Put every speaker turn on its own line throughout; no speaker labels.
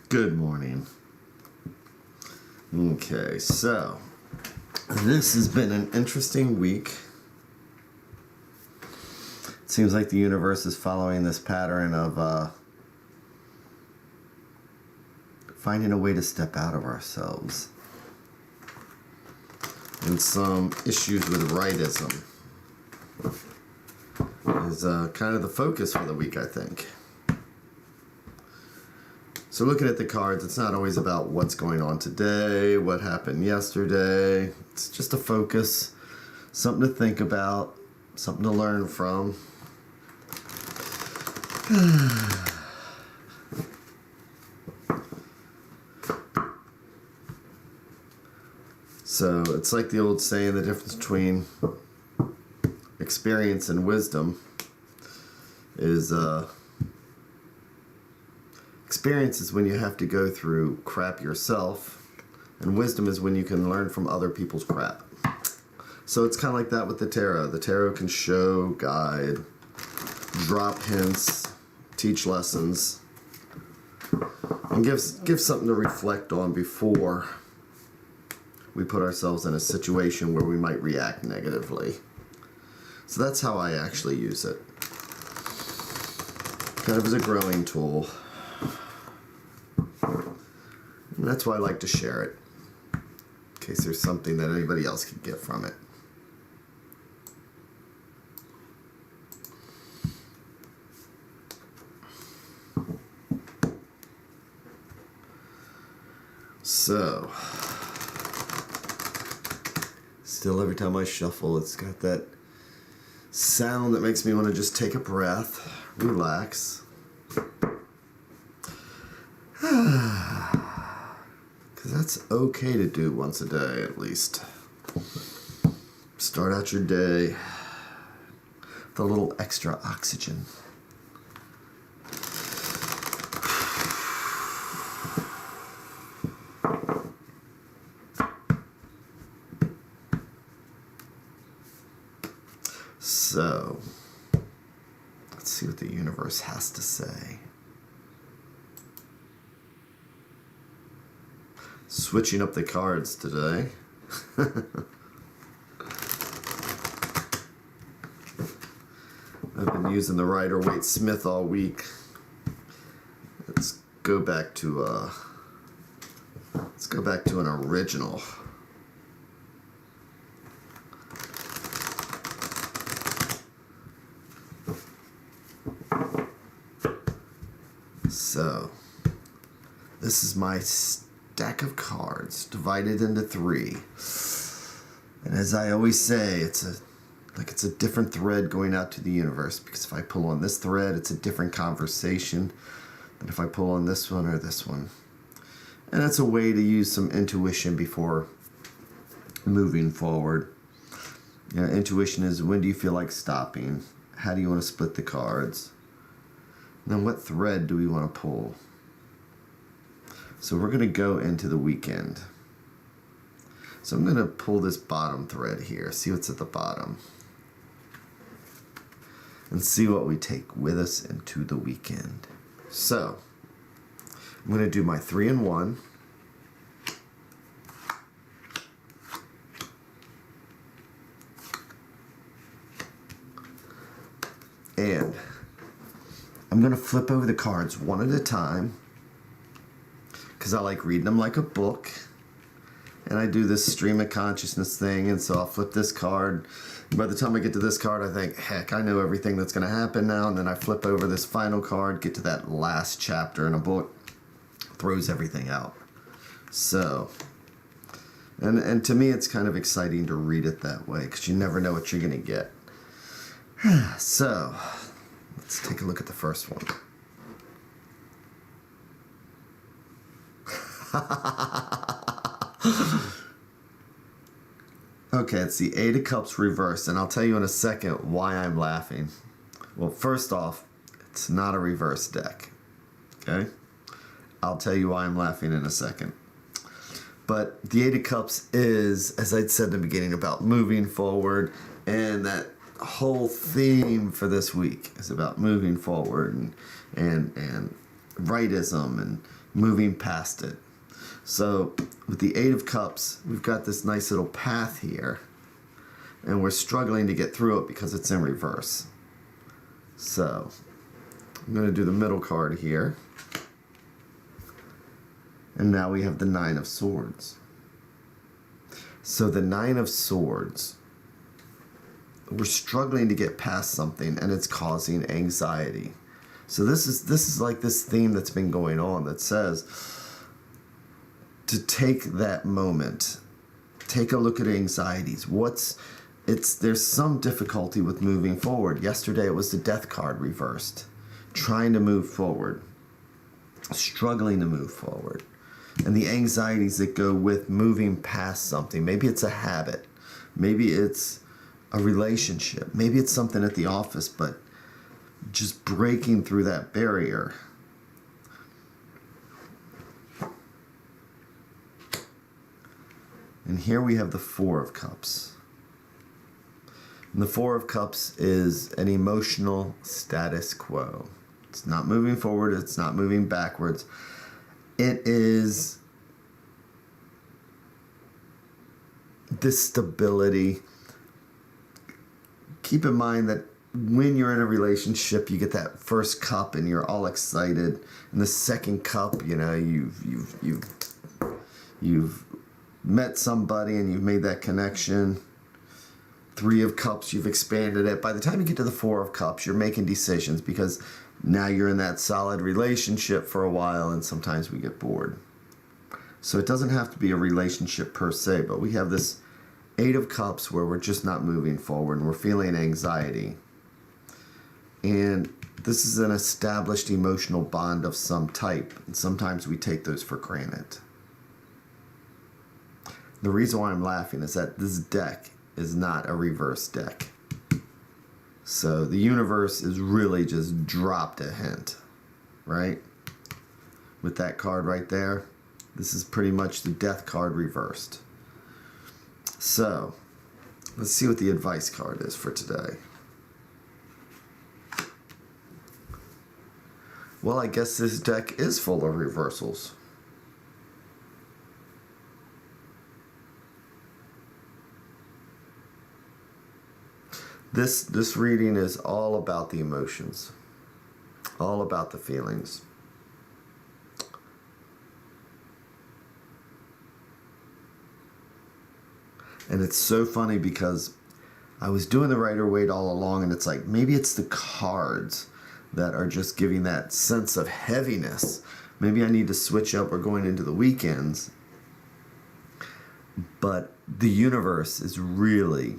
Good morning. Okay, so this has been an interesting week. It seems like the universe is following this pattern of finding a way to step out of ourselves. And some issues with rightism is kind of the focus for the week, I think. So looking at the cards, it's not always about what's going on today, what happened yesterday. It's just a focus, something to think about, something to learn from. So it's like the old saying, the difference between experience and wisdom is experience is when you have to go through crap yourself, and wisdom is when you can learn from other people's crap. So it's kind of like that with the tarot. The tarot can show, guide, drop hints, teach lessons, and give something to reflect on before we put ourselves in a situation where we might react negatively. So that's how I actually use it. Kind of as a growing tool. And that's why I like to share it, in case there's something that anybody else can get from it. So, still every time I shuffle, it's got that sound that makes me want to just take a breath, relax. Because that's okay to do once a day, at least. Start out your day with a little extra oxygen. So, let's see what the universe has to say. Switching up the cards today. I've been using the Rider-Waite-Smith all week. Let's go back to an original. So, this is my stack of cards divided into 3. And as I always say, it's a different thread going out to the universe, because if I pull on this thread, it's a different conversation than if I pull on this one or this one. And it's a way to use some intuition before moving forward. You know, intuition is, when do you feel like stopping? How do you want to split the cards? And then what thread do we want to pull? So we're going to go into the weekend. So I'm going to pull this bottom thread here, see what's at the bottom, and see what we take with us into the weekend. So I'm going to do my 3 and 1. And I'm going to flip over the cards one at a time, because I like reading them like a book. And I do this stream of consciousness thing, and so I'll flip this card. And by the time I get to this card, I think, heck, I know everything that's going to happen now. And then I flip over this final card, get to that last chapter in a book, throws everything out. So, and to me, it's kind of exciting to read it that way, because you never know what you're going to get. So, let's take a look at the first one. Okay, it's the 8 of Cups reversed, and I'll tell you in a second why I'm laughing. Well, first off, it's not a reverse deck, okay? I'll tell you why I'm laughing in a second. But the 8 of Cups is, as I'd said in the beginning, about moving forward, and that whole theme for this week is about moving forward and rightism and moving past it. So with the Eight of Cups, we've got this nice little path here, and we're struggling to get through it because it's in reverse. So I'm going to do the middle card here. And now we have the Nine of Swords. So the Nine of Swords, we're struggling to get past something, and it's causing anxiety. So this is like this theme that's been going on that says to take that moment, take a look at anxieties. There's some difficulty with moving forward. Yesterday it was the Death card reversed. Trying to move forward, struggling to move forward. And the anxieties that go with moving past something. Maybe it's a habit. Maybe it's a relationship. Maybe it's something at the office, but just breaking through that barrier. And here we have the Four of Cups. And the Four of Cups is an emotional status quo. It's not moving forward. It's not moving backwards. It is this stability. Keep in mind that when you're in a relationship, you get that first cup and you're all excited. And the second cup, you know, you've met somebody and you've made that connection. Three of Cups, you've expanded it. By the time you get to the Four of Cups, you're making decisions because now you're in that solid relationship for a while, and sometimes we get bored. So it doesn't have to be a relationship per se, but we have this Eight of Cups where we're just not moving forward and we're feeling anxiety. And this is an established emotional bond of some type, and sometimes we take those for granted. The reason why I'm laughing is that this deck is not a reverse deck. So the universe is really just dropped a hint, right? With that card right there, this is pretty much the Death card reversed. So let's see what the advice card is for today. Well, I guess this deck is full of reversals. This reading is all about the emotions, all about the feelings. And it's so funny because I was doing the Rider-Waite all along, and it's like maybe it's the cards that are just giving that sense of heaviness. Maybe I need to switch up. We're going into the weekends. But the universe is really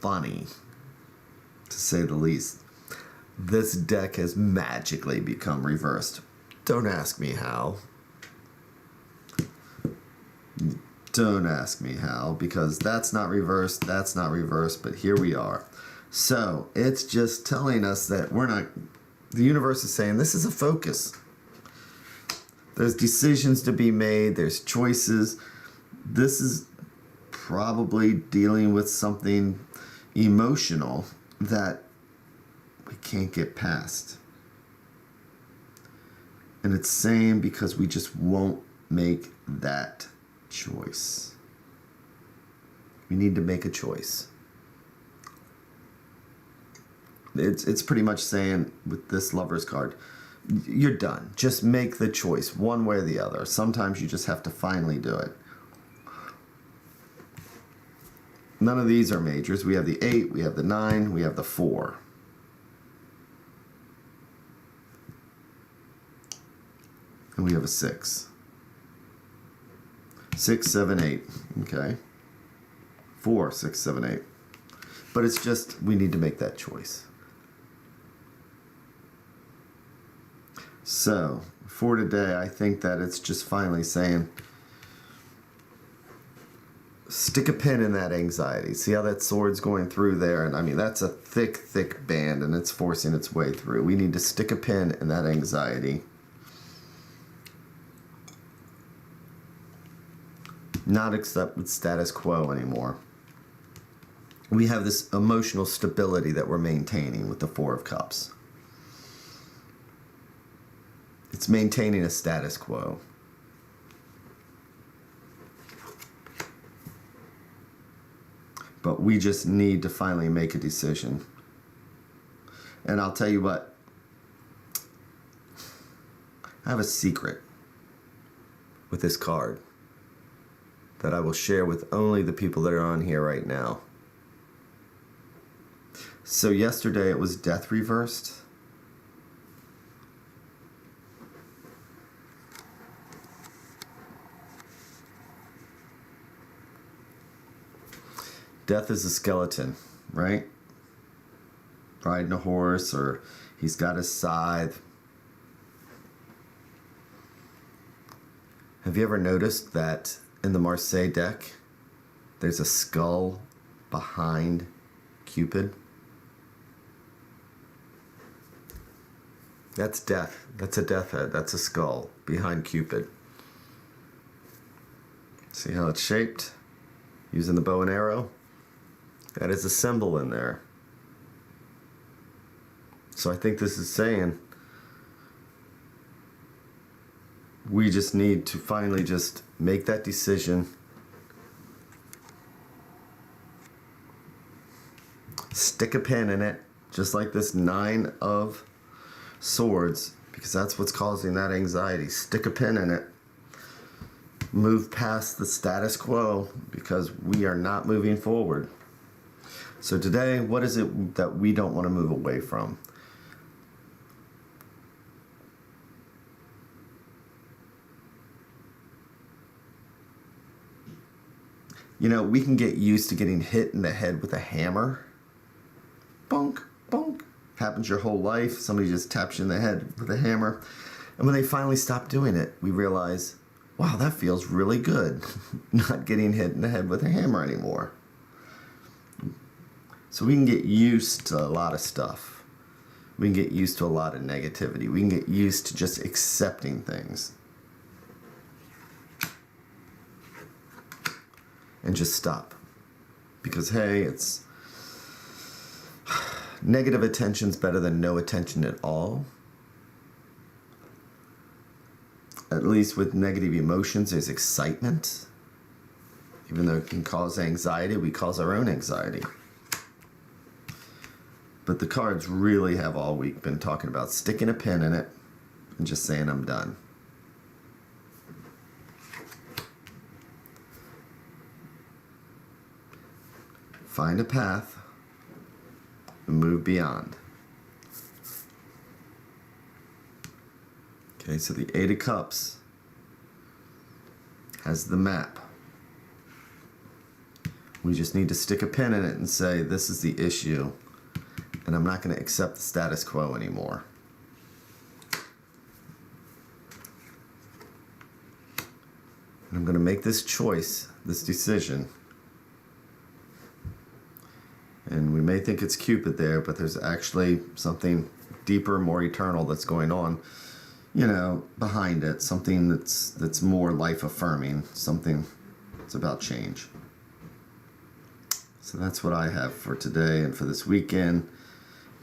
funny, to say the least. This deck has magically become reversed. Don't ask me how. Don't ask me how, because that's not reversed, but here we are. So it's just telling us that the universe is saying this is a focus. There's decisions to be made, there's choices. This is probably dealing with something emotional that we can't get past. And it's saying because we just won't make that choice. We need to make a choice. It's pretty much saying with this Lover's card, you're done. Just make the choice one way or the other. Sometimes you just have to finally do it. None of these are majors. We have the 8, we have the 9, we have the 4. And we have a 6. 6, 7, 8. Okay. 4, 6, 7, 8. But it's just, we need to make that choice. So, for today, I think that it's just finally saying, stick a pin in that anxiety. See how that sword's going through there? And I mean, that's a thick, thick band, and it's forcing its way through. We need to stick a pin in that anxiety. Not accept the status quo anymore. We have this emotional stability that we're maintaining with the Four of Cups. It's maintaining a status quo. But we just need to finally make a decision. And I'll tell you what, I have a secret with this card that I will share with only the people that are on here right now. So yesterday it was death reversed. Death is a skeleton, right? Riding a horse, or he's got his scythe. Have you ever noticed that in the Marseille deck, there's a skull behind Cupid? That's death. That's a death head. That's a skull behind Cupid. See how it's shaped? Using the bow and arrow? That is a symbol in there. So I think this is saying we just need to finally just make that decision. Stick a pin in it, just like this 9 of Swords, because that's what's causing that anxiety. Stick a pin in it. Move past the status quo, because we are not moving forward. So today, what is it that we don't want to move away from? You know, we can get used to getting hit in the head with a hammer. Bonk, bonk. Happens your whole life. Somebody just taps you in the head with a hammer. And when they finally stop doing it, we realize, wow, that feels really good. Not getting hit in the head with a hammer anymore. So we can get used to a lot of stuff. We can get used to a lot of negativity. We can get used to just accepting things. And just stop. Because, hey, it's negative attention's better than no attention at all. At least with negative emotions, there's excitement. Even though it can cause anxiety, we cause our own anxiety. But the cards really have all week been talking about sticking a pin in it and just saying, I'm done. Find a path and move beyond. Okay, so the 8 of Cups has the map. We just need to stick a pin in it and say, this is the issue, and I'm not going to accept the status quo anymore. And I'm going to make this choice, this decision. And we may think it's Cupid there, but there's actually something deeper, more eternal that's going on, you know, behind it. Something that's more life-affirming. Something that's about change. So that's what I have for today and for this weekend.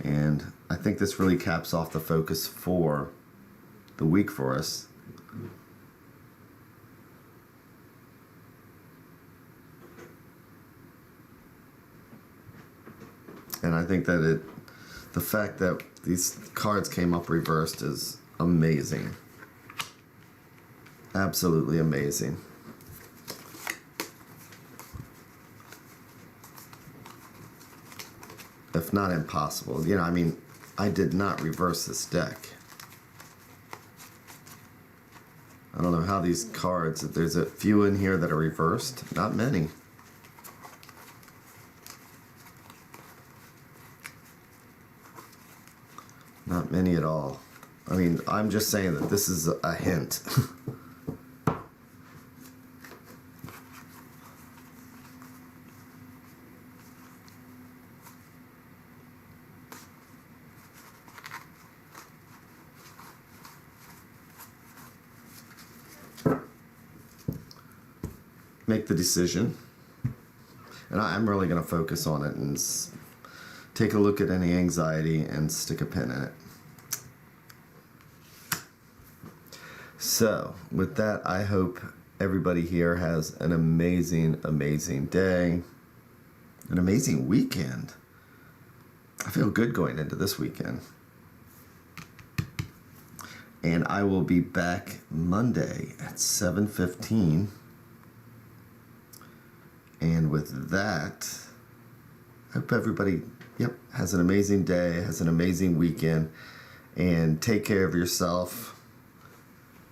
And I think this really caps off the focus for the week for us. And I think that the fact that these cards came up reversed is amazing. Absolutely amazing. If not impossible. You know, I mean, I did not reverse this deck. I don't know how these cards, if there's a few in here that are reversed, not many. Not many at all. I mean, I'm just saying that this is a hint. Make the decision. And I'm really going to focus on it and take a look at any anxiety and stick a pin in it. So, with that, I hope everybody here has an amazing, amazing day, an amazing weekend. I feel good going into this weekend. And I will be back Monday at 7:15. And with that, I hope everybody, has an amazing day, has an amazing weekend, and take care of yourself.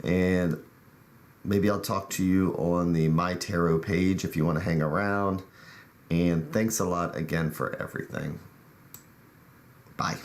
And maybe I'll talk to you on the MyTarot page if you want to hang around. And thanks a lot again for everything. Bye.